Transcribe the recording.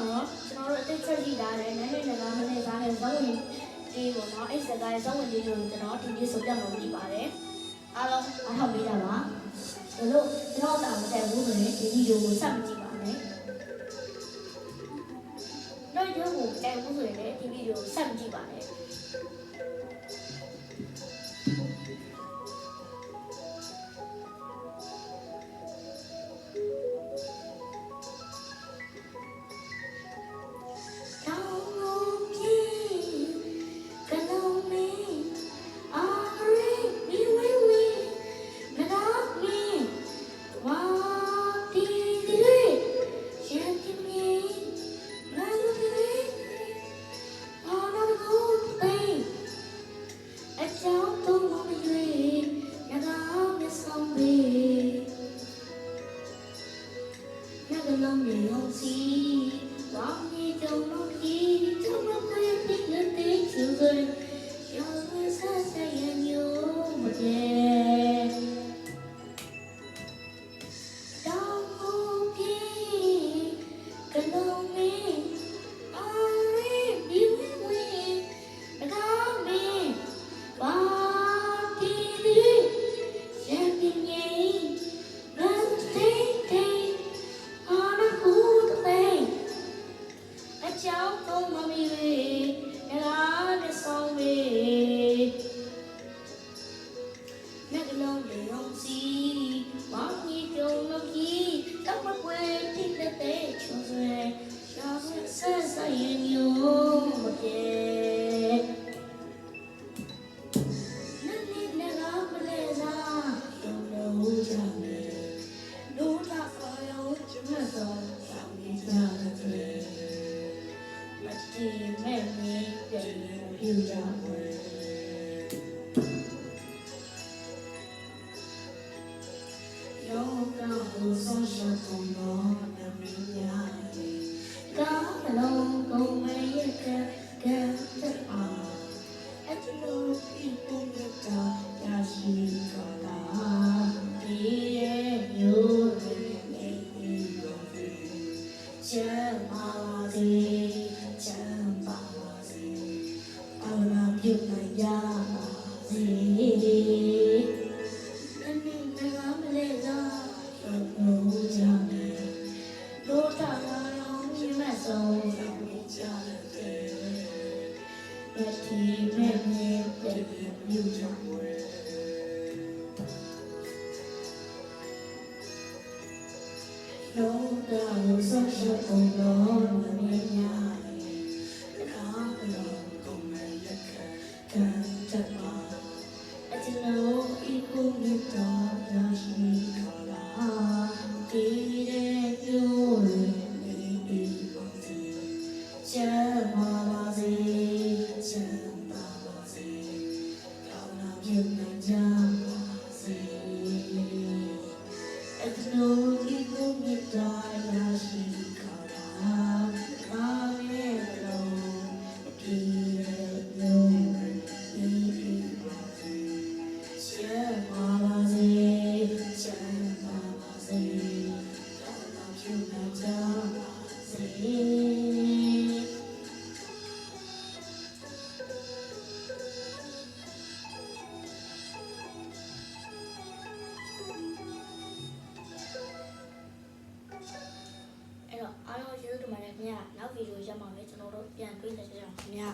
နော်ကျွန်တော်တို့အသိချက်ရှိတာလည်းနည်းနည်းနဲ့မနေ့ကလည်းဇဝင်ဒီပေါ့နော်အဲ့စကားဇဝင်လေးကိုကျွန်တော်ဒီနေ့ဆိုပြမှာဖြစ်ပါတယ်အားလုံးအားထုတ်ပေးကြပါဘလို့ကျွန်တော်တောင်းတဲ့ဘူးဆိုရင်ဒီဗီဒီယိုကိုဆက်မကြည့်ပါနဲ့တော့ဒီကိုတဲ့ဘူးဆိုရင်လည်းဒီဗီဒီယိုကိုဆက်မကြည့်ပါနဲ့အားလုံးကျေးဇူးတင်ပါတယ်ခင်ဗျာနောက်ဗီဒီယိုရမှာပဲကျွန်တော်တို့ပြန်တွေ့ကြကြအောင်ခင်ဗျာ